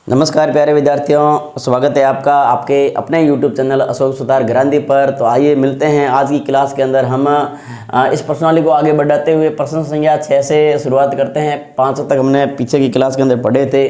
नमस्कार प्यारे विद्यार्थियों, स्वागत है आपका आपके अपने YouTube चैनल अशोक सुतार ग्रांधी पर। तो आइए मिलते हैं आज की क्लास के अंदर। हम इस प्रश्नावली को आगे बढ़ाते हुए प्रश्न संख्या 6 से शुरुआत करते हैं। 5 तक हमने पीछे की क्लास के अंदर पढ़े थे।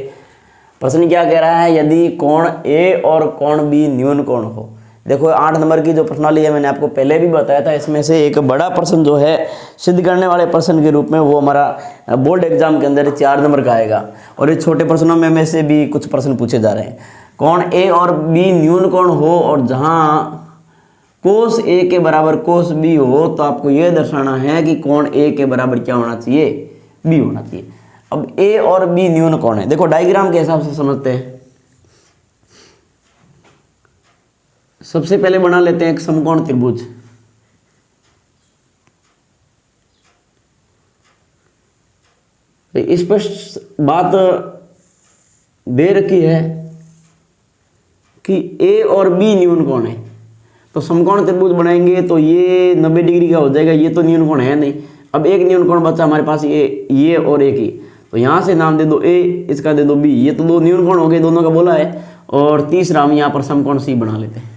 प्रश्न क्या कह रहा है, यदि कोण A और कोण B न्यून कोण हो। देखो 8 नंबर की जो प्रश्नावली है मैंने आपको पहले भी बताया था, इसमें से एक बड़ा प्रश्न जो है सिद्ध करने वाले प्रश्न के रूप में वो हमारा बोर्ड एग्जाम के अंदर 4 नंबर का आएगा। और ये छोटे प्रश्नों में से भी कुछ प्रश्न पूछे जा रहे हैं। कोण A और B न्यून कोण हो और जहाँ कोस A के बराबर कोस B हो, तो आपको यह दर्शाना है कि कोण A के बराबर क्या होना चाहिए, B होना चाहिए। अब A और B न्यून कोण है। देखो डायग्राम के हिसाब से समझते हैं। सबसे पहले बना लेते हैं एक समकोण त्रिभुज। स्पष्ट बात दे रखी है कि A और B न्यून कोण है, तो समकोण त्रिभुज बनाएंगे तो ये 90 डिग्री का हो जाएगा। ये तो न्यून कोण है नहीं। अब एक न्यून कोण बचा हमारे पास, ये और एक ही, तो यहाँ से नाम दे दो A, इसका दे दो B। ये तो दो न्यून कोण हो गए, दोनों का बोला है। और तीसरा हम यहाँ पर समकोण C बना लेते हैं।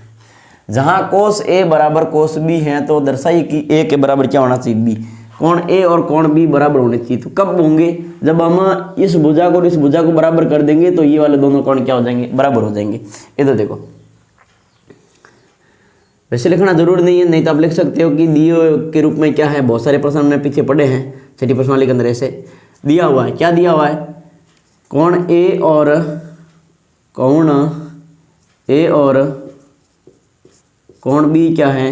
जहाँ कोस A बराबर कोस B है तो दर्शाइए कि A के बराबर क्या होना चाहिए, B। कोण A और कोण B बराबर होने चाहिए। तो कब होंगे, जब हम इस भुजा को और इस भुजा को बराबर कर देंगे तो ये वाले दोनों कोण क्या हो जाएंगे, बराबर हो जाएंगे। ये तो देखो, वैसे लिखना जरूर नहीं है, नहीं तो आप लिख सकते हो कि दिए के रूप में क्या है। बहुत सारे प्रश्न हमने पीछे पढ़े हैं छठी प्रश्नावली के अंदर। ऐसे दिया हुआ है, क्या दिया हुआ है, कोण A और कोण B क्या है,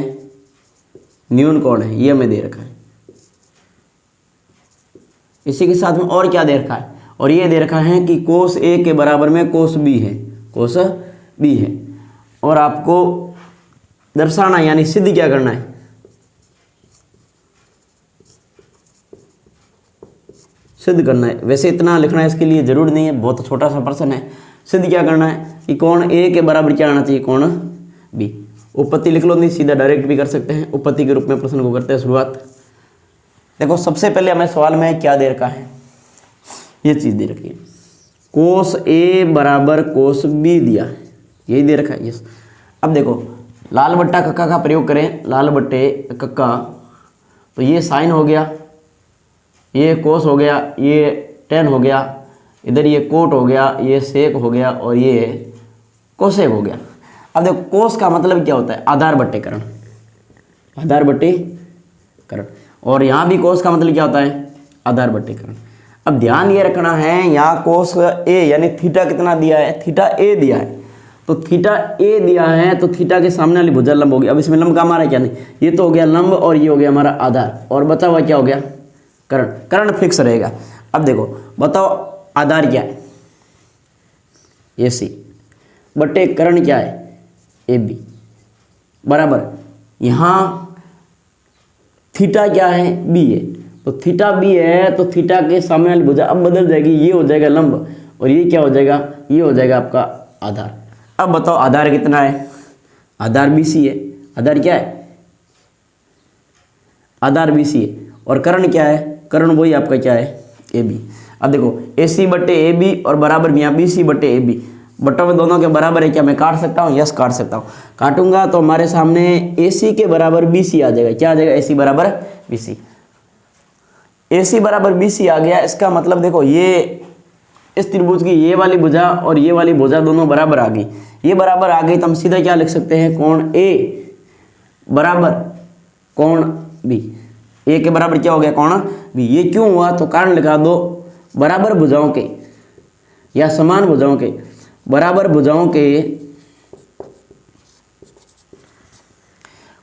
न्यून कोण है। ये हमें दे रखा है। इसी के साथ में और क्या दे रखा है, और ये दे रखा है कि कोस A के बराबर में कोस B है, कोस B है। और आपको दर्शाना यानी सिद्ध क्या करना है, सिद्ध करना है। वैसे इतना लिखना है इसके लिए जरूर नहीं है, बहुत छोटा सा प्रश्न है। सिद्ध क्या करना है कि कोण A के बराबर क्या आना चाहिए, कोण B। उपपत्ति लिख लो, नहीं सीधा डायरेक्ट भी कर सकते हैं। उपपत्ति के रूप में प्रश्न को करते हैं शुरुआत। देखो सबसे पहले हमें सवाल में क्या दे रखा है, ये चीज दे रखी है, कोस A बराबर कोस B दिया है, यही दे रखा है। यस। अब देखो लाल बट्टा कक्का का प्रयोग करें, लाल बट्टे कक्का, तो ये साइन हो गया, ये कोस हो गया, ये टेन हो गया, इधर ये कोट हो गया, ये सेक हो गया, और ये कोसेक हो गया। अब देखो कोस का मतलब क्या होता है, आधार बट्टेकरण, आधार बट्टेकरण। और यहाँ भी कोस का मतलब क्या होता है, आधार बट्टेकरण। अब ध्यान ये रखना है, यहाँ कोस A यानी थीटा कितना दिया है, थीटा A दिया है। तो थीटा A दिया है तो थीटा के सामने वाली भुजा लंब होगी। अब इसमें लंब का हमारा क्या नहीं, ये तो हो गया लंब और ये हो गया हमारा आधार, और बचा हुआ क्या हो गया, कर्ण। कर्ण फिक्स रहेगा। अब देखो बताओ आधार क्या है, AC बटे कर्ण क्या है, AB बराबर। यहाँ थीटा क्या है, B है, तो थीटा B है तो थीटा के सामने वाली भुजा अब बदल जाएगी, ये हो जाएगा लंब और ये क्या हो जाएगा, ये हो जाएगा आपका आधार। अब बताओ आधार कितना है, आधार BC है। आधार क्या है, आधार BC है। और कर्ण क्या है, कर्ण वही आपका क्या है, AB। अब देखो AC बटे AB और बराबर यहाँ BC बटे AB, बट्टों में दोनों के बराबर है। क्या मैं काट सकता हूँ, यस काट सकता हूँ। काटूंगा तो हमारे सामने AC के बराबर BC आ जाएगा। क्या आ जाएगा, AC बराबर BC। AC बराबर BC आ गया। इसका मतलब देखो ये इस त्रिभुज की ये वाली भुजा और ये वाली भुजा दोनों बराबर आ गई। ये बराबर आ गई तो हम सीधा क्या लिख सकते हैं, कोण A बराबर कोण B। A के बराबर क्या हो गया, कोण B। ये क्यों हुआ, तो कारण लगा दो, बराबर भुजाओं के या समान भुजाओं के, बराबर भुजाओं के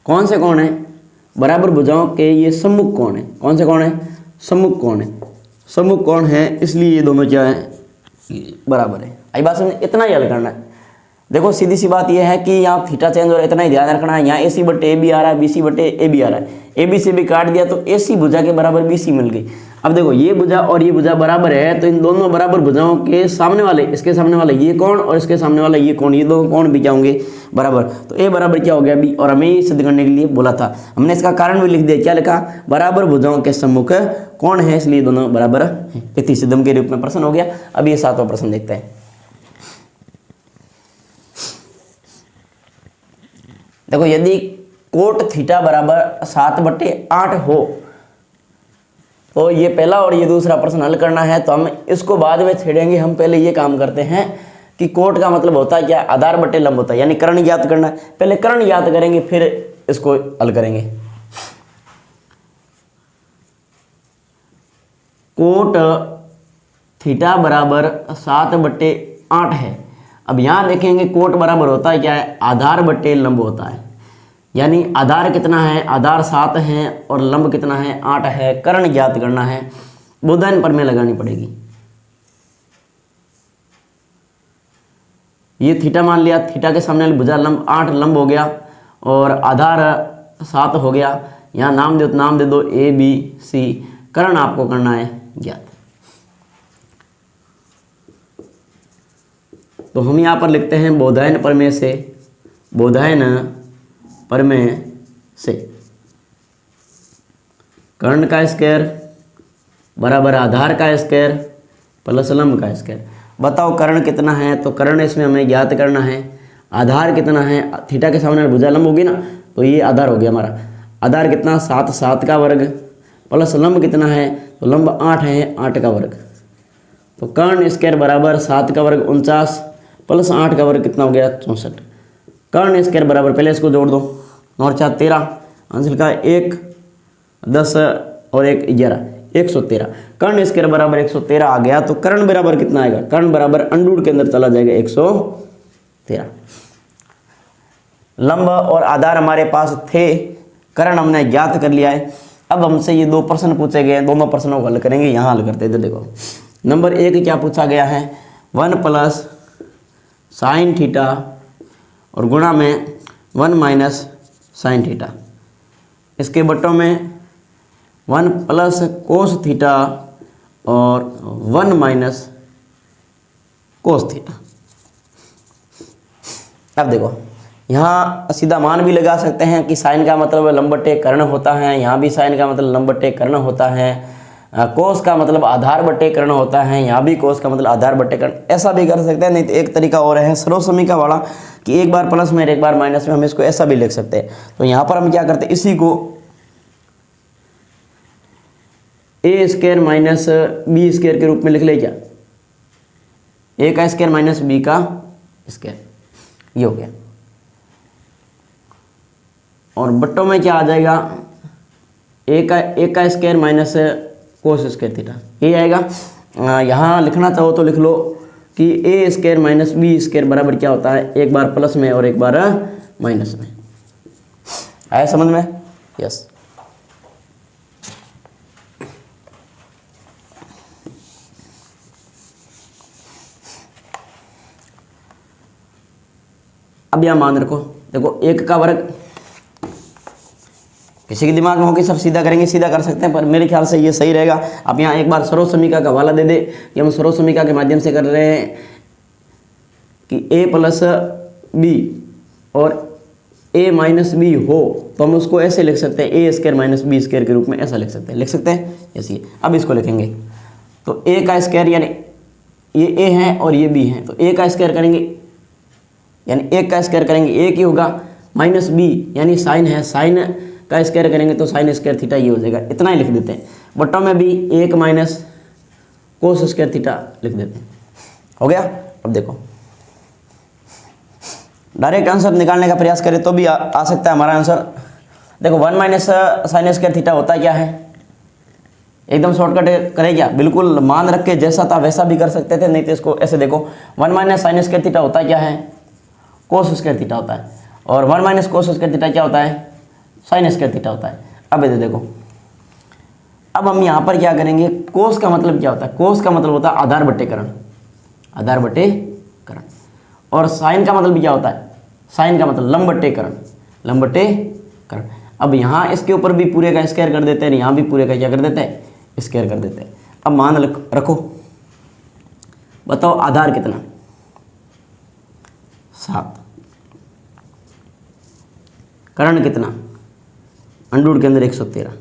कौन से कोण है, बराबर भुजाओं के ये सम्मुख कोण है। कौन से कोण है, सम्मुख कोण है। सम्मुख कोण है इसलिए ये दोनों क्या है, बराबर है। आई बात समझ, इतना ही हल करना है। देखो सीधी सी बात यह है कि यहाँ थीटा चेंज हो रहा है, इतना ही ध्यान रखना है। यहाँ AC बटे AB आ रहा है, BC बटे AB आ रहा है। AB से भी काट दिया तो AC भुजा के बराबर BC मिल गई। अब देखो ये भुजा और ये भुजा बराबर है, तो इन दोनों बराबर भुजाओं के सामने वाले, इसके सामने वाला ये कोण और इसके सामने वाला ये कोण, ये दोनों कोण भी क्या होंगे, बराबर। तो A बराबर क्या हो गया, B। और हमें ये सिद्ध करने के लिए बोला था, हमने इसका कारण भी लिख दिया। क्या लिखा, बराबर भुजाओं के सम्मुख कोण है, इसलिए दोनों बराबर है। सिद्धम के रूप में प्रश्न हो गया। अब ये 7वां प्रश्न देखते हैं। देखो यदि कोट थीटा बराबर 7/8 हो तो ये पहला और ये दूसरा प्रश्न हल करना है, तो हम इसको बाद में छेड़ेंगे। हम पहले ये काम करते हैं कि कोट का मतलब होता है क्या, आधार बटे लंब होता है, यानी कर्ण ज्ञात करना है। पहले कर्ण ज्ञात करेंगे फिर इसको हल करेंगे। कोट थीटा बराबर 7/8 है। अब यहाँ देखेंगे कोट बराबर होता है क्या है, आधार बटे लंब होता है, यानी आधार कितना है, आधार 7 है और लंब कितना है, 8 है। कर्ण ज्ञात करना है, बोधायन प्रमेय लगानी पड़ेगी। ये थीटा मान लिया, थीटा के सामने वाली भुजा लंब 8 लंब हो गया और आधार 7 हो गया। यहाँ नाम दे दो ए बी सी। कर्ण आपको करना है ज्ञात। तो हम यहाँ पर लिखते हैं बोधायन प्रमेय से, बोधायन प्रमेय से कर्ण का स्क्वायर बराबर आधार का स्क्वायर प्लस लंब का स्क्वायर। बताओ कर्ण कितना है, तो कर्ण इसमें हमें ज्ञात करना है। आधार कितना है, थीटा के सामने भुजा लंब होगी ना, तो ये आधार हो गया हमारा। आधार कितना 7 का वर्ग प्लस लंब कितना है, तो लंब 8 है, 8 का वर्ग। तो कर्ण स्क्वायर बराबर 7 का वर्ग 49 प्लस 8 का वर्ग कितना हो गया 64। कर्ण स्क्वायर बराबर, पहले इसको जोड़ दो, 9 4 13, आंसर का 1 10 और 1 11, 113। कर्ण स्क्वायर बराबर 113 आ गया। तो कर्ण बराबर कितना आएगा, कर्ण बराबर अंडूर के अंदर चला जाएगा 113। लंब और आधार हमारे पास थे, कर्ण हमने ज्ञात कर लिया है। अब हमसे ये 2 प्रश्न पूछे गए हैं, दोनों प्रश्नों को हल करेंगे। यहाँ हल करते थे। देखो नंबर 1 क्या पूछा गया है, 1 प्लस साइन थीटा और गुणा में 1 माइनस साइन थीटा। इसके बट्टों में 1 प्लस कोस थीटा और 1 माइनस कोस थीटा। अब देखो यहाँ सीधा मान भी लगा सकते हैं कि साइन का मतलब लंब बटे कर्ण होता है, यहाँ भी साइन का मतलब लंब बटे कर्ण होता है। कोस का मतलब आधार बटे कर्ण होता है, यहाँ भी कोस का मतलब आधार बटे कर्ण। ऐसा भी कर सकते हैं, नहीं तो एक तरीका और है सर्वसमीका वाला कि एक बार प्लस में एक बार माइनस में, हम इसको ऐसा भी लिख सकते हैं। तो यहाँ पर हम क्या करते हैं, इसी को ए स्क्वायर माइनस बी स्क्वायर के रूप में लिख ले। क्या, ए का स्क्वायर माइनस बी का स्क्वायर, ये हो गया। और बट्टों में क्या आ जाएगा, ए का square minus cos square theta, ये आएगा। यहाँ लिखना चाहो तो लिख लो कि ए स्क्वायर माइनस बी स्क्वायर बराबर क्या होता है, एक बार प्लस में और एक बार माइनस में। आया समझ में? यस। अब यह मान रखो, देखो 1 का वर्ग, किसी के दिमाग में हो कि सब सीधा करेंगे, सीधा कर सकते हैं, पर मेरे ख्याल से ये सही रहेगा। अब यहाँ एक बार सर्वसमीका का हवाला दे दे कि हम सर्वसमीका के माध्यम से कर रहे हैं कि a प्लस बी और a माइनस बी हो, तो हम उसको ऐसे लिख सकते हैं, ए स्क्वायर माइनस बी स्क्वायर के रूप में ऐसा लिख सकते हैं। ऐसे अब इसको लिखेंगे तो a का स्क्वायर, यानी ये a है और ये b है, तो a का स्क्वायर करेंगे, यानी 1 का स्क्वायर करेंगे 1 ही होगा, माइनस b यानी साइन है, साइन का स्क्वायर करेंगे तो साइन स्क्वायर थीटा ये हो जाएगा। इतना ही लिख देते हैं। बट्टों में भी 1 माइनस कोस स्क्वायर थीटा लिख देते हैं। हो गया। अब देखो डायरेक्ट आंसर निकालने का प्रयास करें तो भी आ सकता है हमारा आंसर। देखो 1 माइनस साइन स्क्वायर थीटा होता क्या है, एकदम शॉर्टकट करें क्या, बिल्कुल मान रख के जैसा था वैसा भी कर सकते थे, नहीं तो इसको ऐसे देखो 1 माइनस साइन स्क्वायर थीटा होता क्या है, कोस स्क्वायर थीटा होता है, और 1 माइनस कोस स्क्वायर थीटा क्या होता है, साइन स्क्वायर थीटा होता है। अब ये देखो, अब हम यहाँ पर क्या करेंगे, कोस का मतलब क्या होता है, कोस का मतलब होता है आधार बटे कर्ण, आधार बटे कर्ण। और साइन का मतलब क्या होता है, साइन का मतलब लंब बटे कर्ण, लंब बटे कर्ण। अब यहाँ इसके ऊपर भी पूरे का स्क्वायर कर देते हैं, यहाँ भी पूरे का क्या कर देते हैं, स्क्वायर कर देते हैं। अब मान रखो, बताओ आधार कितना, 7, कर्ण कितना, अंडूर के अंदर 113,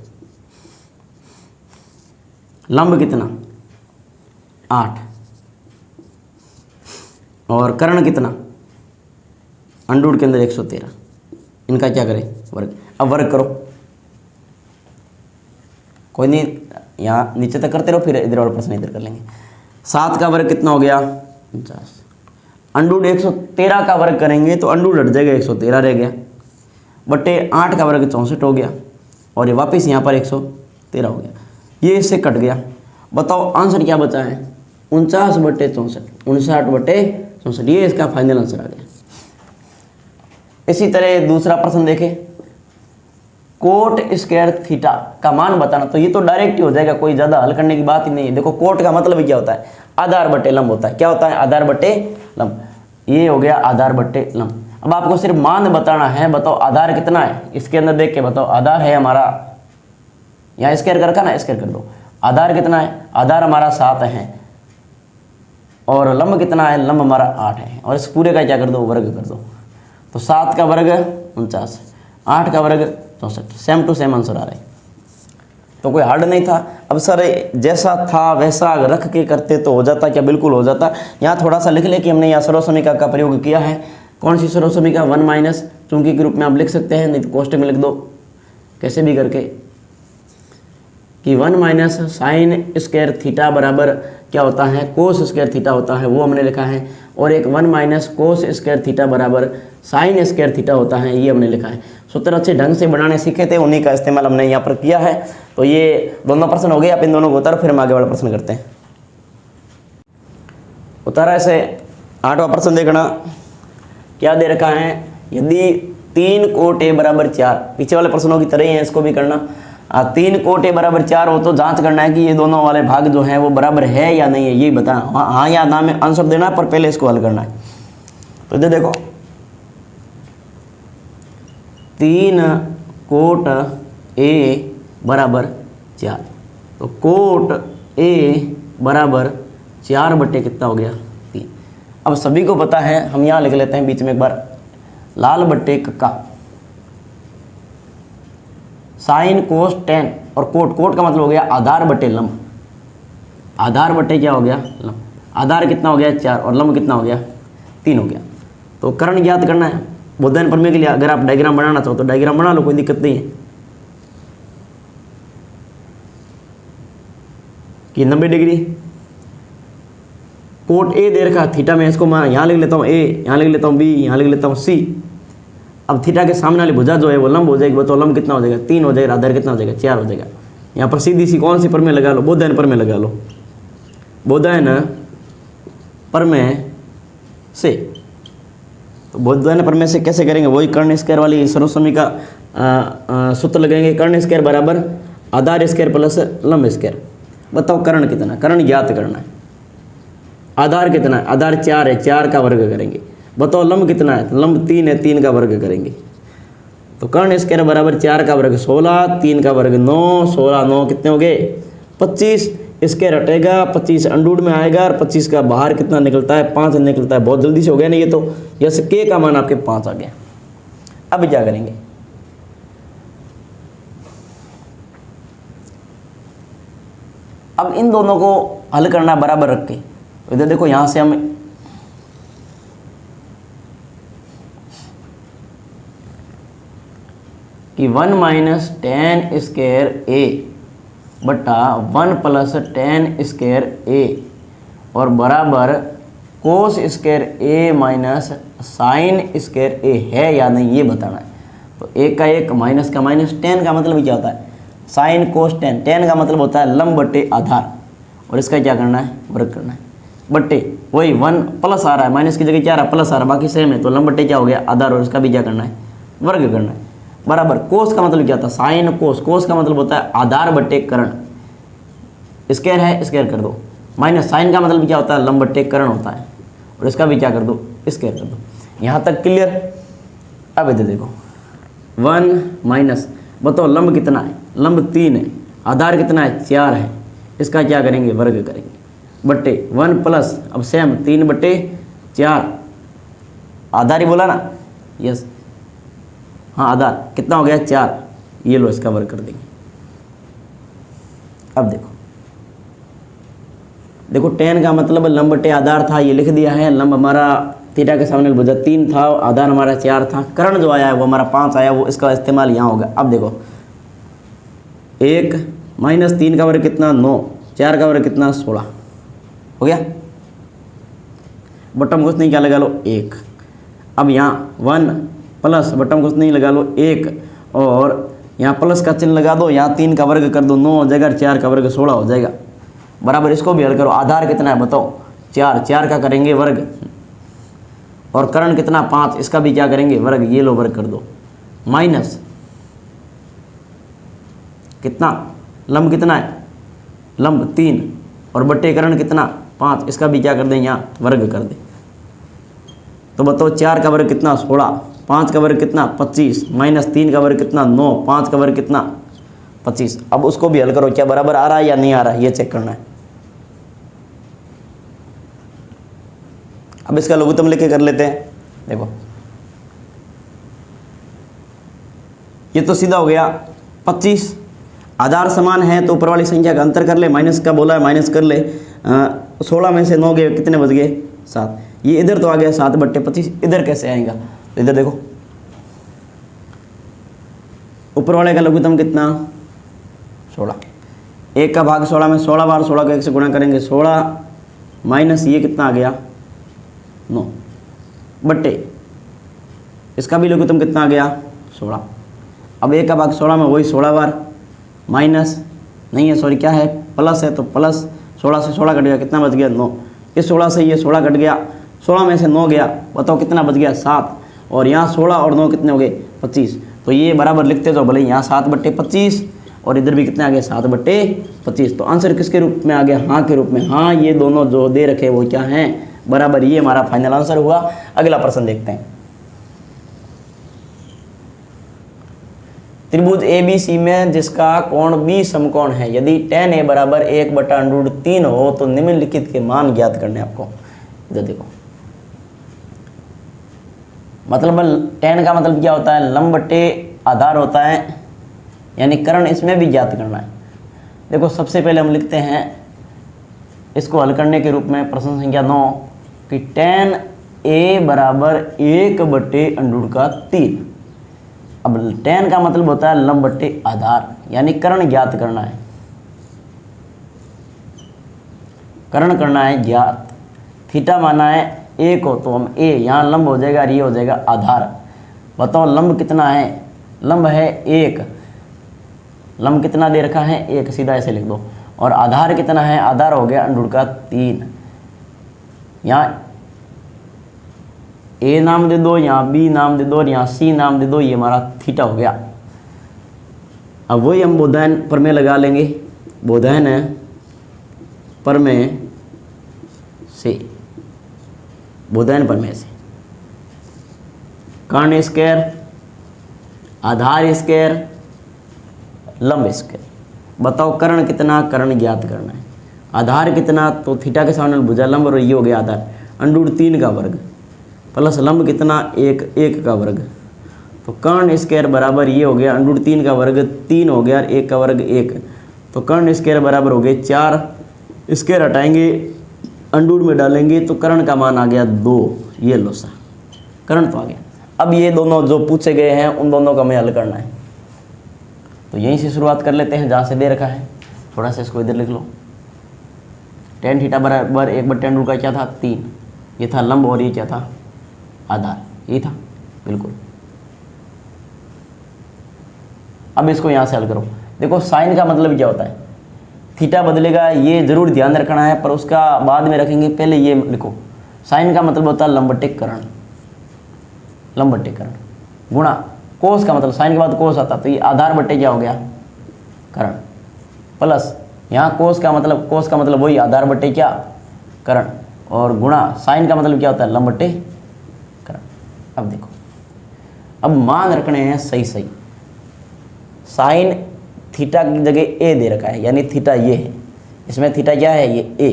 लंब कितना 8, और कर्ण कितना, अंडूर के अंदर 113। इनका क्या करें, वर्ग। अब वर्ग करो, कोई नहीं, यहाँ नीचे तक करते रहो, फिर इधर वाला प्रश्न इधर कर लेंगे। 7 का वर्ग कितना हो गया, 49। अंडूड 113 का वर्ग करेंगे तो अंडूड हट जाएगा, 113 रह गया, बटे 8 का वर्ग 64 हो गया, और ये वापस यहाँ पर 113 हो गया, ये इससे कट गया। बताओ आंसर क्या बचा है, 49 बटे 64, 59 बटे 64, ये इसका फाइनल आंसर आ गया। इसी तरह दूसरा प्रश्न देखें, कोट स्क्वायर थीटा का मान बताना, तो ये तो डायरेक्ट ही हो जाएगा, कोई ज़्यादा हल करने की बात ही नहीं है। देखो कोट का मतलब ही क्या होता है, आधार बटे लंब होता है। क्या होता है, आधार बटे लंब, ये हो गया आधार बटे लंब। अब आपको सिर्फ मान बताना है, बताओ आधार कितना है, इसके अंदर देख के बताओ। आधार है हमारा, यहाँ स्क्वायर कर रखा ना, स्क्वायर कर दो। आधार कितना है, आधार हमारा 7 है, और लंब कितना है, लंब हमारा 8 है, और इस पूरे का क्या कर दो, वर्ग कर दो। तो 7 का वर्ग 49, 8 का वर्ग 64, सेम टू सेम आंसर आ रहा है, तो कोई हार्ड नहीं था। अब सर जैसा था वैसा रख के करते तो हो जाता, क्या बिल्कुल हो जाता। यहाँ थोड़ा सा लिख ले कि हमने यहाँ सर्वसमीका का प्रयोग किया है। कौन सी सर्वसमीका, 1 माइनस चूंकि के रूप में आप लिख सकते हैं, नहीं तो कोष्टक में लिख दो कैसे भी करके, कि 1 माइनस साइन स्क्वायर थीटा बराबर क्या होता है, कोस स्क्वायर थीटा होता है, वो हमने लिखा है। और एक 1 माइनस कोस स्क्वायर थीटा बराबर साइन स्क्वायर थीटा होता है, ये हमने लिखा है। सूत्र अच्छे ढंग से बनाने सीखे थे, उन्हीं का इस्तेमाल हमने यहाँ पर किया है। तो ये दोनों प्रश्न हो गए, आप इन दोनों को उतारो, फिर हम आगे वाला प्रश्न करते हैं। उतारा ऐसे 8वां प्रश्न देखना, क्या दे रखा है, यदि 3 कोट a बराबर 4, पीछे वाले प्रश्नों की तरह ही है, इसको भी करना। 3 कोट a बराबर 4 हो तो जांच करना है कि ये दोनों वाले भाग जो हैं वो बराबर है या नहीं है, ये बताना। हाँ या ना में आंसर देना, पर पहले इसको हल करना है। तो इधर देखो, 3 कोट a बराबर 4, तो कोट a बराबर 4 बटे कितना हो गया, 3। अब सभी को पता है, हम यहाँ लिख लेते हैं बीच में एक बार, लाल बटे कक्का, साइन कोस टेन, और कोट, कोट का मतलब हो गया आधार बटे लंब। आधार बटे क्या हो गया, लंब। आधार कितना हो गया, 4, और लंब कितना हो गया, 3 हो गया। तो कर्ण ज्ञात करना है बोधन प्रमेय के लिए। अगर आप डायग्राम बनाना चाहो तो डायग्राम बना लो, कोई दिक्कत नहीं है। कि 90 डिग्री कोट ए दे रखा, थीटा में इसको मैं यहाँ लिख लेता हूँ ए, यहाँ लिख लेता हूँ बी, यहाँ लिख लेता हूँ सी। अब थीटा के सामने वाली भुजा जो है वो लंब हो जाएगी, तो लंब कितना हो जाएगा, 3 हो जाएगा, आधार कितना हो जाएगा, 4 हो जाएगा। यहाँ पर सीधी सी कौन सी प्रमेय लगा लो, बोधायन प्रमेय लगा लो, बोधायन प्रमेय से। तो बोधायन प्रमेय से कैसे करेंगे, वही कर्ण स्क्वायर वाली सर्वसमीका सूत्र लगेंगे। कर्ण स्क्वायर बराबर आधार स्क्वायर प्लस लंब स्क्वायर। बताओ कर्ण कितना, कर्ण ज्ञात करना है। आधार कितना है, आधार 4 है, 4 का वर्ग करेंगे। बताओ लंब कितना है, लंब 3 है, 3 का वर्ग करेंगे। तो कर्ण स्क्वायर बराबर 4 का वर्ग 16, 3 का वर्ग 9, 16 9 कितने हो गए, 25। स्क्वायर हटेगा, 25 अंडूड में आएगा, और 25 का बाहर कितना निकलता है, 5 निकलता है। बहुत जल्दी से हो गया ना ये तो, यस के का मान आपके 5 आ गया। अब क्या करेंगे, अब इन दोनों को हल करना बराबर रख के। इधर देखो, यहां से हम कि 1 माइनस टेन स्क्वायर ए बटा 1 प्लस टेन स्क्वायर ए, और बराबर कोस स्क्वायर ए माइनस साइन स्क्वायर ए है या नहीं, ये बताना है। तो एक का एक, माइनस का माइनस, टेन का मतलब क्या होता है, साइन कोस टेन। टेन का मतलब होता है लंब बटे आधार, और इसका क्या करना है, वर्ग करना है। बटे वही 1 प्लस आ रहा है, माइनस की जगह क्या आ रहा है, प्लस आ रहा है, बाकी सेम है। तो लंब बटे क्या हो गया, आधार, और इसका भी क्या करना है, वर्ग करना है। बराबर कोस का मतलब क्या होता है, साइन कोस। कोस का मतलब होता है आधार बटे कर्ण। स्क्वायर है, स्क्वायर कर दो। माइनस साइन का मतलब क्या होता है, लंब बटे कर्ण होता है, और इसका भी क्या कर दो, स्क्वायर कर दो। यहाँ तक क्लियर। अब इधर देखो, 1 माइनस, बताओ लंब कितना है, लंब 3 है, आधार कितना है, 4 है, इसका क्या करेंगे, वर्ग करेंगे। बटे 1 प्लस, अब सेम 3 बटे 4, आधार ही बोला ना, यस हाँ आधार कितना हो गया, 4, ये लो इसका वर्ग कर देंगे। अब देखो, देखो टेन का मतलब लंब बटे आधार था, ये लिख दिया है। लंब हमारा थीटा के सामने भुजा 3 था, आधार हमारा 4 था, कर्ण जो आया है वो हमारा 5 आया, वो इसका इस्तेमाल यहाँ होगा। अब देखो 1 माइनस 3 का वर्ग कितना 9, 4 का वर्ग कितना 16 हो गया। बटन कुछ नहीं, क्या लगा लो 1। अब यहाँ 1 प्लस बटन कुछ नहीं लगा लो 1, और यहाँ प्लस का चिन्ह लगा दो, यहाँ 3 का वर्ग कर दो 9 हो जाएगा, 4 का वर्ग 16 हो जाएगा। बराबर इसको भी हल करो। आधार कितना है बताओ 4, 4 का करेंगे वर्ग, और कर्ण कितना 5, इसका भी क्या करेंगे वर्ग, ये लो वर्ग कर दो, माइनस कितना लंब कितना है, लंब 3, और बट्टे कर्ण कितना 5, इसका भी क्या कर दें यहाँ वर्ग कर दें। तो बताओ 4 का वर्ग कितना 16, 5 का वर्ग कितना 25, माइनस 3 का वर्ग कितना 9, 5 का वर्ग कितना 25। अब उसको भी हल करो, क्या बराबर आ रहा है या नहीं आ रहा है, ये चेक करना है। अब इसका लघुत्तम लेके कर लेते हैं। देखो ये तो सीधा हो गया 25, आधार समान है तो ऊपर वाली संख्या का अंतर कर ले, माइनस का बोला है माइनस कर ले। 16 में से 9 गए, कितने बच गए 7, ये इधर तो आ गया 7/25, इधर कैसे आएगा, तो इधर देखो ऊपर वाले का लघुत्तम कितना 16, 1 का भाग 16 में 16 बार 16 का 1 से गुणा करेंगे 16, माइनस ये कितना आ गया 9, बट्टे इसका भी लघुत्तम कितना आ गया 16। अब 1 का भाग 16 में वही 16 बार, माइनस नहीं है सॉरी क्या है प्लस है, तो प्लस 16 से 16 कट गया, कितना बच गया 9, इस 16 से ये 16 कट गया, 16 में से 9 गया, बताओ कितना बच गया 7, और यहाँ 16 और 9 कितने हो गए 25। तो ये बराबर लिखते जाओ, भले यहाँ 7/25 और इधर भी कितने आ गए 7/25। तो आंसर किसके रूप में आ गया, हाँ के रूप में। हाँ ये दोनों जो दे रखे वो क्या हैं बराबर, ये हमारा फाइनल आंसर हुआ। अगला प्रश्न देखते हैं। त्रिभुज ABC में जिसका कोण B समकोण है, यदि tan A बराबर 1/√3 हो तो निम्नलिखित के मान ज्ञात करने आपको। इधर देखो मतलब tan का मतलब क्या होता है, लंब बटे आधार होता है, यानी कर्ण इसमें भी ज्ञात करना है। देखो सबसे पहले हम लिखते हैं इसको हल करने के रूप में प्रश्न संख्या 9 कि tan A बराबर 1/√3। अब tan का मतलब होता है लंब बटे आधार, यानी कर्ण ज्ञात करना है, कर्ण करना है ज्ञात। थीटा माना है 1 हो तो हम A, यहाँ लंब हो जाएगा और ये हो जाएगा आधार। बताओ लंब कितना है, लंब है 1, लंब कितना दे रखा है 1, सीधा ऐसे लिख दो। और आधार कितना है, आधार हो गया √3। यहाँ A नाम दे दो, यहाँ B नाम दे दो और यहाँ C नाम दे दो, ये हमारा थीटा हो गया। अब वही हम बोधायन प्रमेय लगा लेंगे, बोधायन है प्रमेय से, बोधायन प्रमेय से कर्ण स्क्वायर आधार स्क्वायर लंब स्क्वायर। बताओ कर्ण कितना, कर्ण ज्ञात करना है। आधार कितना, तो थीटा के सामने भुजा लंब और ये हो गया आधार, √3 का वर्ग प्लस लंब कितना 1 का वर्ग। तो कर्ण स्क्वायर बराबर ये हो गया √3 का वर्ग 3 हो गया, 1 का वर्ग 1। तो कर्ण स्क्वायर बराबर हो गए 4, स्क्वायर हटाएंगे अंडूर में डालेंगे तो कर्ण का मान आ गया 2। ये लो सा कर्ण तो आ गया। अब ये दोनों जो पूछे गए हैं उन दोनों का हमें हल करना है। तो यहीं से शुरुआत कर लेते हैं जहाँ से दे रखा है, थोड़ा सा इसको इधर लिख लो। tan थीटा बराबर 1/√3 का क्या था 3, ये था लंब और ये क्या था आधार, ये था बिल्कुल। अब इसको यहाँ से हल करो। देखो साइन का मतलब क्या होता है, थीटा बदलेगा ये जरूर ध्यान रखना है, पर उसका बाद में रखेंगे, पहले ये लिखो। साइन का मतलब होता है लंब बटे कर्ण, लंब बटे कर्ण गुणा कोस का मतलब साइन के बाद कोस आता, तो ये आधार बटे क्या हो गया कर्ण, प्लस यहाँ कोस का मतलब वही आधार बटे क्या कर्ण, और गुणा साइन का मतलब क्या होता है लंब बटे कर्ण। अब देखो अब मान रखने हैं सही सही। साइन थीटा की जगह ए दे रखा है, यानी थीटा ये है, इसमें थीटा क्या है ये ए।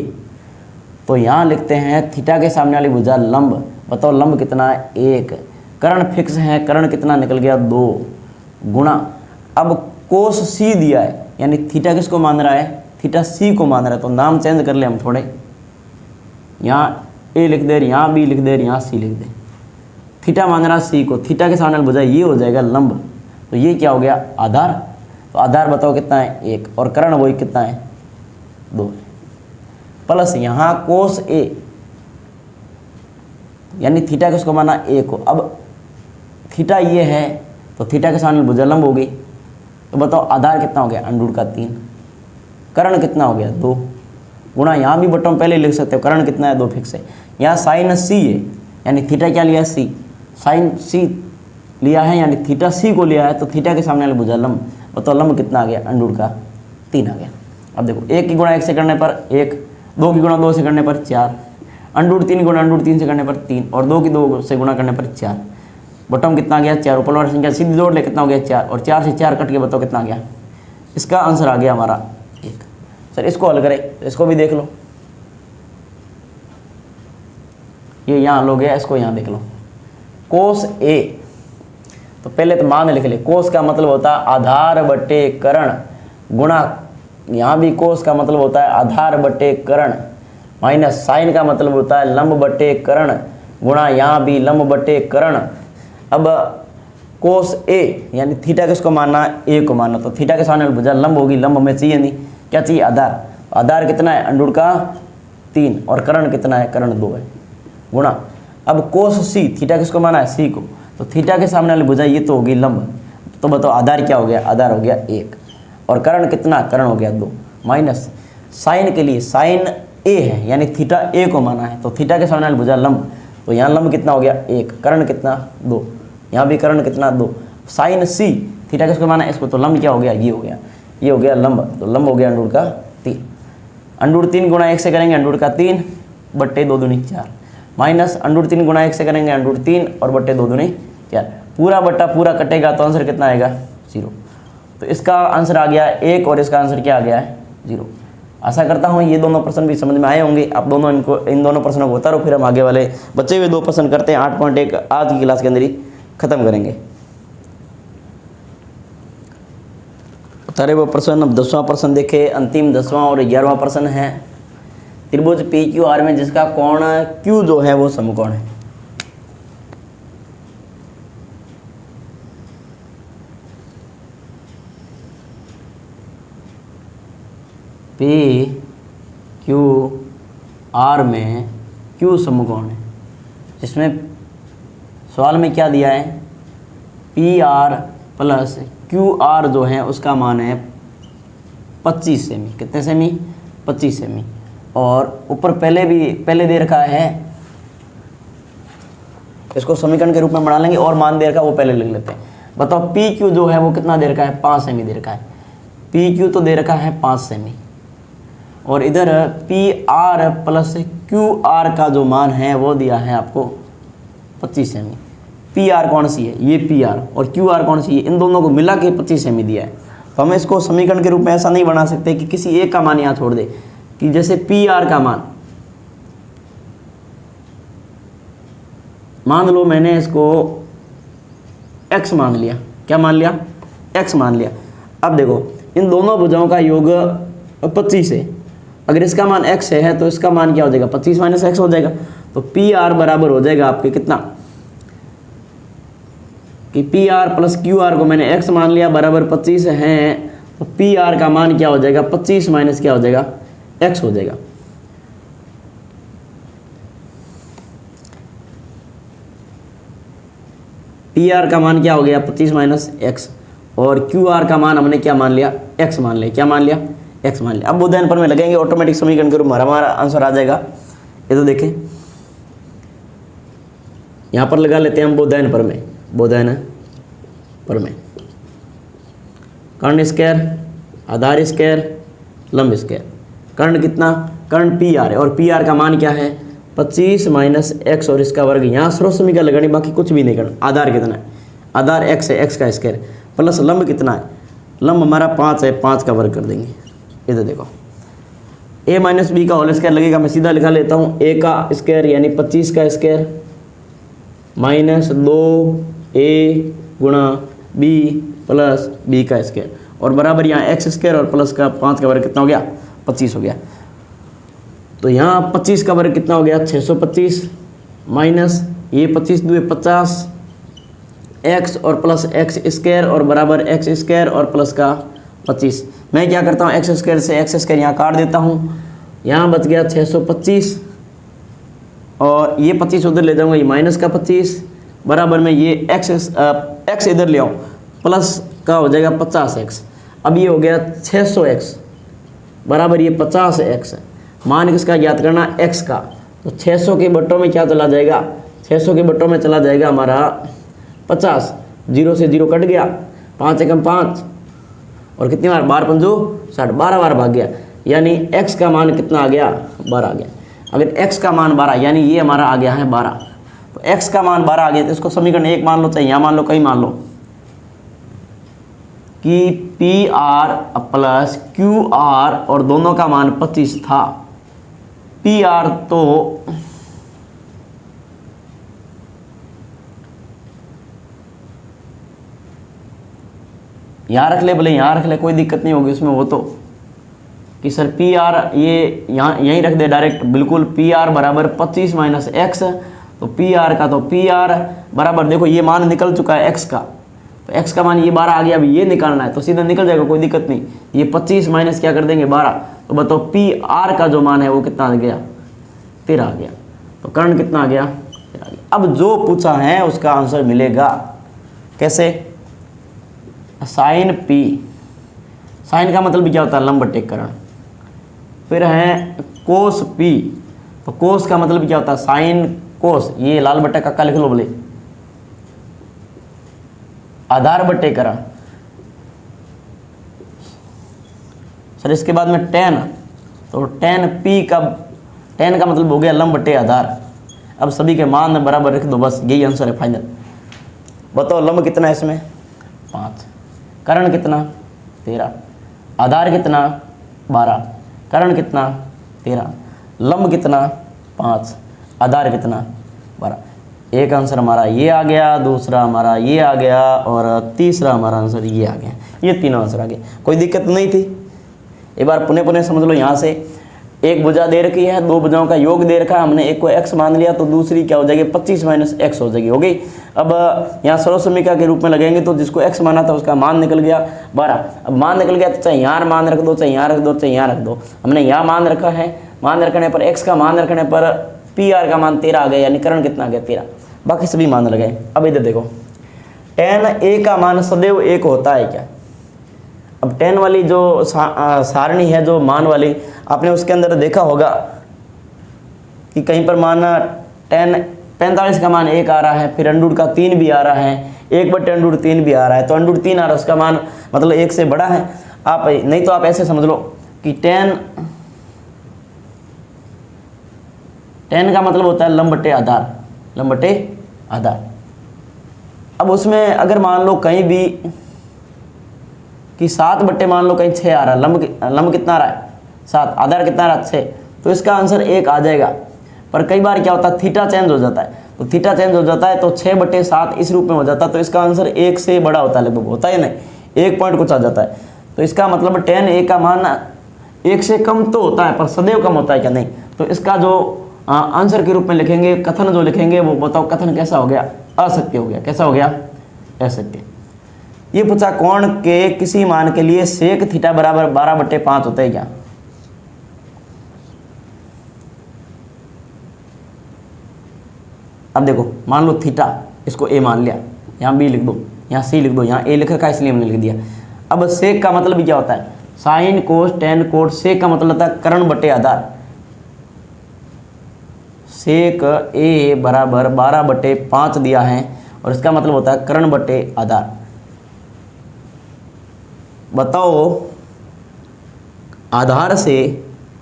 तो यहाँ लिखते हैं थीटा के सामने वाली भुजा लंब। बताओ लंब कितना है 1, कर्ण फिक्स है, कर्ण कितना निकल गया 2 गुणा। अब कोस सी दिया है, यानी थीटा किसको मान रहा है, थीटा सी को मान रहा है, तो नाम चेंज कर ले हम थोड़े। यहाँ ए लिख दे, यहाँ बी लिख दे, यहाँ सी लिख दे। थीटा मान रहा सी को, थीटा के सामने बुझा ये हो जाएगा लंब, तो ये क्या हो गया आधार। तो आधार बताओ कितना है 1, और कर्ण वही कितना है 2, प्लस यहाँ कोस ए यानी थीटा किसको माना ए को। अब थीटा ये है तो थीटा के सामने भुजा लंब हो गई, तो बताओ आधार कितना हो गया √3, कर्ण कितना हो गया 2, गुणा यहाँ भी बटन पहले लिख सकते हो, कर्ण कितना है 2 फिक्स है। यहाँ साइन सी है यानी थीटा क्या लिया सी, साइन सी लिया है यानी थीटा सी को लिया है, तो थीटा के सामने वाले भुजा लंब, बताओ लंब कितना आ गया √3 आ गया। अब देखो 1 की गुणा 1 से करने पर 1, 2 की गुणा 2 से करने पर 4, √3 गुणा √3 से करने पर 3, और 2 की 2 से गुणा करने पर 4, बटम कितना आ गया 4, ऊपर वाली संख्या सीधी जोड़ ले कितना हो गया 4, और 4 से 4 कट के बताओ कितना आ गया। इसका आंसर आ गया हमारा 1। सर इसको हल करें, इसको भी देख लो, ये यहाँ लो गया, इसको यहाँ देख लो। कोस ए, तो पहले तो मान लिख ले, कोस का मतलब होता है आधार बटे कर्ण, गुणा यहाँ भी कोस का मतलब होता है आधार बटे कर्ण, माइनस साइन का मतलब होता है लंब बटे कर्ण, गुणा यहाँ भी लंब बटे कर्ण। अब कोस ए यानी थीटा किसको मानना है ए को मानना, तो थीटा के सामने भुजा लंब होगी, लंब हमें चाहिए नहीं, क्या चाहिए आधार। आधार कितना है √3, और कर्ण कितना है कर्ण 2 है, गुणा। अब कोस सी, थीटा किसको माना है सी को, तो थीटा के सामने वाली भुजा ये तो होगी लंब, तो बताओ आधार क्या हो गया, आधार हो गया 1, और कर्ण कितना, कर्ण हो गया 2, माइनस साइन के लिए साइन ए है यानी थीटा ए को माना है, तो थीटा के सामने वाली भुजा लंब, तो यहाँ लंब कितना हो गया 1, कर्ण कितना 2, यहाँ भी कर्ण कितना 2, साइन सी थीटा किसको माना है इसको, तो लंब क्या हो गया ये हो गया, ये हो गया लंब, तो लंब हो गया √3। √3 गुणा 1 से करेंगे √3 बट्टे 2 दूनी 4, माइनस √3 गुणा 1 से करेंगे √3 और बट्टे 2 दूनी 4, पूरा बट्टा पूरा कटेगा तो आंसर कितना आएगा 0। तो इसका आंसर आ गया 1 और इसका आंसर क्या आ गया है 0। आशा करता हूँ ये दोनों प्रश्न भी समझ में आए होंगे। आप दोनों इन दोनों प्रश्नों को होता रहो, फिर हम आगे वाले बचे हुए 2 प्रश्न करते हैं। 8.1 आज की क्लास के अंदर ही खत्म करेंगे। सारे वो प्रश्न, अब 10वां प्रश्न देखे, अंतिम 10वां और 11वां प्रश्न है। त्रिभुज PQR में जिसका कोण Q जो है वो समकोण है। PQR में Q समकोण है, जिसमें सवाल में क्या दिया है PR प्लस QR जो है उसका मान है 25 सेमी। कितने सेमी 25 सेमी। और ऊपर पहले दे रखा है, इसको समीकरण के रूप में बना लेंगे, और मान दे रखा है वो पहले लिख लेते हैं। बताओ PQ जो है वो कितना दे रखा है 5 सेमी दे रखा है। PQ तो दे रखा है 5 सेमी, और इधर PR प्लस QR का जो मान है वो दिया है आपको 25 सेमी। PR कौन सी है, ये PR, और QR कौन सी है, इन दोनों को मिला के 25 सेमी दिया है। तो हम इसको समीकरण के रूप में ऐसा नहीं बना सकते कि किसी एक का मान यहाँ छोड़ दे, कि जैसे PR का मान लो मैंने इसको x मान लिया। क्या मान लिया, x मान लिया। अब देखो इन दोनों भुजाओं का योग 25 है, अगर इसका मान x है तो इसका मान क्या हो जाएगा 25 माइनस x हो जाएगा। तो PR बराबर हो जाएगा आपके कितना, कि PR प्लस QR को मैंने x मान लिया बराबर 25 है, तो PR का मान क्या हो जाएगा 25 माइनस क्या हो जाएगा x हो जाएगा। PR का मान क्या हो गया 25 माइनस x, और QR का मान हमने क्या मान लिया x मान लिया। क्या मान लिया x मान लिया। अब बोधायन पर में लगेंगे, ऑटोमेटिक समीकरण के रूप में हमारा आंसर आ जाएगा। ये तो देखें यहाँ पर लगा लेते हैं हम बोधायन पर में, बोधायन पर में कर्ण स्क्वायर, आधार स्क्वायर, लंब स्क्वायर। कर्ण कितना, कर्ण PR है, और PR का मान क्या है 25 माइनस x और इसका वर्ग। यहाँ स्रोत समीकरण लगानी, बाकी कुछ भी नहीं करना। आधार कितना है, आधार x है, x का स्क्वायर, प्लस लंब कितना है, लंब हमारा 5 है, 5 का वर्ग कर देंगे। इधर देखो a माइनस बी का होल स्क्वायर लगेगा, मैं सीधा लिखा लेता हूँ। a का स्क्वायर यानी 25 का स्क्वायर माइनस 2a गुणा b प्लस b का स्क्वायर, और बराबर यहाँ x स्क्वायर और प्लस का 5 का वर्ग कितना हो गया 25 हो गया। तो यहाँ 25 का वर्ग कितना हो गया 625 माइनस ये 25 दूए 50 x और प्लस एक्स स्क्वायर और बराबर एक्स स्क्वायर और प्लस का 25। मैं क्या करता हूँ एक्स स्क्वायर से एक्स स्क्वायर यहाँ काट देता हूँ, यहाँ बच गया 625 और ये 25 उधर ले जाऊँगा, ये माइनस का 25 बराबर में ये एक्स इधर ले आऊँ प्लस का हो जाएगा 50x। अब ये हो गया 600x बराबर ये 50x है। मान किसका ज्ञात करना x का, तो 600 के बट्टों में क्या चला जाएगा 600 के बट्टों में चला जाएगा हमारा 50, 0 से 0 कट गया, 5 एकम 5 और कितनी बार 12 पंजो 60, 12 बार भाग गया, यानी x का मान कितना आ गया 12 आ गया। अगर x का मान 12 यानी ये हमारा आ गया है 12, तो x का मान 12 आ गया तो इसको समीकरण 1 मान लो, चाहे यहाँ मान लो कहीं मान लो कि P R plus Q R और दोनों का मान 25 था। पी आर तो यहाँ रख ले, भले यहाँ रख ले, कोई दिक्कत नहीं होगी उसमें, वो तो कि सर पी आर ये यहाँ यहीं रख दे डायरेक्ट, बिल्कुल पी आर बराबर 25 माइनस एक्स, तो पी आर का तो पी आर बराबर देखो ये मान निकल चुका है एक्स का, तो एक्स का मान ये 12 आ गया, अभी ये निकालना है तो सीधा निकल जाएगा, कोई दिक्कत नहीं। ये 25 माइनस क्या कर देंगे 12, तो बताओ पी आर का जो मान है वो कितना आ गया 13 आ गया, तो कर्ण कितना आ गया 13 आ गया। अब जो पूछा है उसका आंसर मिलेगा कैसे, साइन पी, साइन का मतलब क्या होता है लंब बटे कर्ण, फिर है कोस पी, तो कोस का मतलब क्या होता है साइन कोस, ये लाल बटे का लिख लो बोले, आधार बटे कर्ण। सर इसके बाद में टेन, तो टेन पी का, टेन का मतलब हो गया लंब बटे आधार। अब सभी के मान बराबर रख दो, बस यही आंसर है फाइनल। बताओ लंब कितना है इसमें 5, कर्ण कितना 13, आधार कितना 12, कर्ण कितना 13, लंब कितना 5, आधार कितना 12। एक आंसर हमारा ये आ गया, दूसरा हमारा ये आ गया और तीसरा हमारा आंसर ये आ गया। ये तीनों आंसर आ गए, कोई दिक्कत नहीं थी। एक बार पुनः पुनः समझ लो, यहाँ से एक भुजा दे रखी है, दो भुजाओं का योग दे रखा है, हमने एक को x मान लिया तो दूसरी क्या हो जाएगी 25 माइनस x हो जाएगी, हो गई। अब यहाँ सर्वसमीका के रूप में लगेंगे तो जिसको x माना था उसका मान निकल गया 12। अब मान निकल गया तो चाहे यहाँ मान रख दो, चाहे यहाँ रख दो, चाहे यहाँ रख दो। हमने यहाँ मान रखा है, मान रखने पर x का मान रखने पर पी आर का मान 13 आ गया, यानी कर्ण कितना आ गया 13, बाकी सभी मान लगाए। अब इधर देखो tan a का मान सदैव 1 होता है क्या। अब tan वाली जो सारणी है, जो मान वाली, आपने उसके अंदर देखा होगा कि कहीं पर मान tan 45 का मान 1 आ रहा है, फिर अंडूर का 3 भी आ रहा है, 1/√3 भी आ रहा है, तो √3 आ रहा है, उसका मान मतलब 1 से बड़ा है। आप नहीं तो आप ऐसे समझ लो कि tan का मतलब होता है लंब बटे आधार, लंब बटे आधार। अब उसमें अगर मान लो कहीं भी कि 7 बट्टे मान लो कहीं 6 आ रहा है, लंब कितना आ रहा है 7, आधार कितना आ रहा है 6, तो इसका आंसर 1 आ जाएगा। पर कई बार क्या होता है थीटा चेंज हो जाता है, तो थीटा चेंज हो जाता है तो 6/7 इस रूप में हो जाता है, तो इसका आंसर 1 से बड़ा होता है, लगभग होता है नहीं, 1 पॉइंट कुछ आ जाता है। तो इसका मतलब tan a का मान 1 से कम तो होता है पर सदैव कम होता है क्या, नहीं। तो इसका जो आंसर के रूप में लिखेंगे, कथन जो लिखेंगे वो बताओ कथन कैसा हो गया, असत्य हो गया। कैसा हो गया, असत्य। ये पूछा कोण के किसी मान के लिए सेक थीटा बराबर 12/5 होता है क्या। अब देखो मान लो थीटा, इसको a मान लिया, यहाँ b लिख दो, यहाँ c लिख दो, यहाँ a लिख रखा है इसलिए हमने लिख दिया। अब सेक का मतलब क्या होता है साइन कोस टेन कोट, सेक का मतलब होता है कर्ण बटे आधार। सेक a बराबर 12/5 दिया है और इसका मतलब होता है कर्ण बटे आधार। बताओ आधार से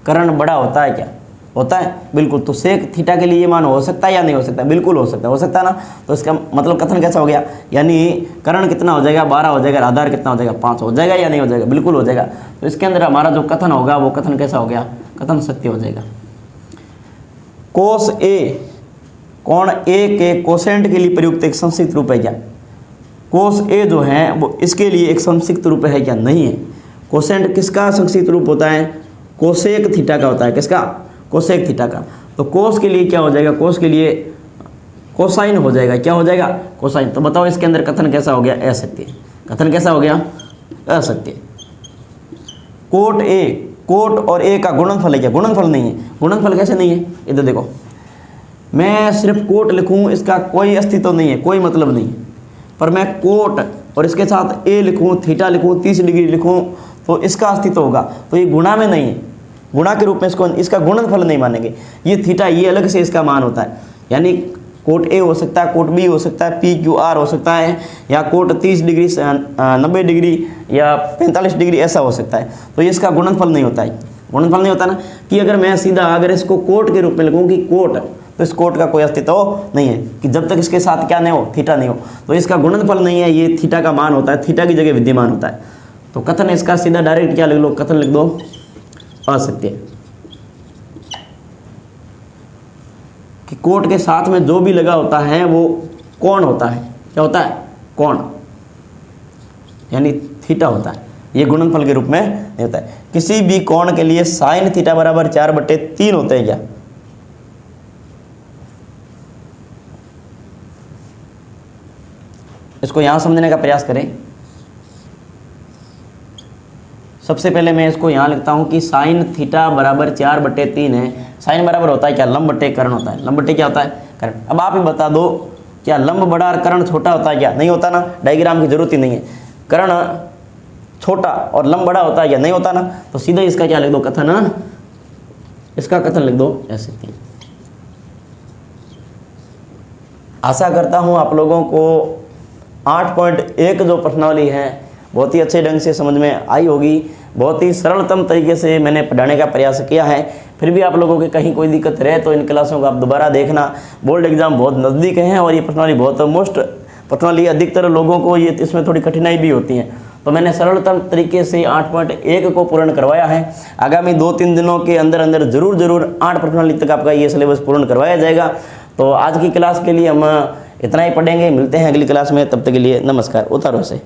कर्ण बड़ा होता है क्या, होता है बिल्कुल। तो सेक थीटा के लिए ये मान हो सकता है या नहीं हो सकता, बिल्कुल हो सकता है, हो सकता है ना। तो इसका मतलब कथन कैसा हो गया, यानी कर्ण कितना हो जाएगा 12 हो जाएगा, आधार कितना हो जाएगा 5 हो जाएगा या नहीं हो जाएगा, बिल्कुल हो जाएगा। तो इसके अंदर हमारा जो कथन होगा वो कथन कैसा हो गया, कथन सत्य हो जाएगा। कोस ए, कोण ए के कोसेंट के लिए प्रयुक्त एक संक्षिप्त रूप है क्या। कोस ए जो है वो इसके लिए एक संक्षिप्त रूप है क्या, नहीं है। कोसेंट किसका संक्षिप्त रूप होता है, कोसेक थीटा का होता है, किसका, कोसेक थीटा का। तो कोस के लिए क्या हो जाएगा, कोस के लिए कोसाइन हो जाएगा, क्या हो जाएगा, कोसाइन। तो बताओ इसके अंदर कथन कैसा हो गया, असत्य। कथन कैसा हो गया, असत्य। कोट ए, कोट और ए का गुणनफल है क्या, गुणनफल नहीं है। गुणनफल कैसे नहीं है, इधर देखो, मैं सिर्फ कोट लिखूं इसका कोई अस्तित्व नहीं है, कोई मतलब नहीं है। पर मैं कोट और इसके साथ ए लिखूं, थीटा लिखूं, 30 डिग्री लिखूं तो इसका अस्तित्व होगा। तो ये गुणा में नहीं है, गुणा के रूप में इसको, इसका गुणनफल नहीं मानेंगे। ये थीटा, ये अलग से इसका मान होता है। यानी कोट ए हो सकता है, कोट बी हो सकता है, पी क्यू आर हो सकता है, या कोट 30 डिग्री 90 डिग्री या 45 डिग्री ऐसा हो सकता है। तो ये इसका गुणनफल नहीं होता है। गुणनफल नहीं होता ना, कि अगर मैं सीधा अगर इसको कोट के रूप में लिखूँ कि कोट, तो इस कोट का कोई अस्तित्व नहीं है, कि जब तक इसके साथ क्या नहीं हो, थीटा नहीं हो। तो इसका गुणनफल नहीं है, ये थीटा का मान होता है, थीटा की जगह विद्यमान होता है। तो कथन इसका सीधा डायरेक्ट क्या लिख लो, कथन लिख दो असत्य। कि कोट के साथ में जो भी लगा होता है वो कोण होता है, क्या होता है, कोण, यानी थीटा होता है। ये गुणनफल के रूप में नहीं होता है। किसी भी कोण के लिए साइन थीटा बराबर 4/3 होते हैं क्या, इसको यहां समझने का प्रयास करें। सबसे पहले मैं इसको यहाँ लिखता हूँ कि साइन थीटा बराबर 4/3 है। साइन बराबर होता है क्या, लंब बटे कर्ण होता है। लंब बटे क्या होता है, कर्ण। अब आप ही बता दो, क्या लंब बड़ा और कर्ण छोटा होता है क्या, नहीं होता ना, डायग्राम की जरूरत ही नहीं है। कर्ण छोटा और लंब बड़ा होता है क्या, नहीं होता ना। तो सीधा इसका क्या लिख दो, कथन, इसका कथन लिख दो ऐसे। आशा करता हूँ आप लोगों को 8.1 जो प्रश्नावली है बहुत ही अच्छे ढंग से समझ में आई होगी। बहुत ही सरलतम तरीके से मैंने पढ़ाने का प्रयास किया है। फिर भी आप लोगों के कहीं कोई दिक्कत रहे तो इन क्लासों को आप दोबारा देखना। बोर्ड एग्जाम बहुत नज़दीक हैं और ये प्रश्नावली बहुत मोस्ट प्रश्नावली, अधिकतर लोगों को ये इसमें थोड़ी कठिनाई भी होती है। तो मैंने सरलतम तरीके से 8.1 को पूर्ण करवाया है। आगामी 2-3 दिनों के अंदर अंदर जरूर 8 प्रश्नावली तक आपका ये सिलेबस पूर्ण करवाया जाएगा। तो आज की क्लास के लिए हम इतना ही पढ़ेंगे। मिलते हैं अगली क्लास में, तब तक के लिए नमस्कार। उतारो से।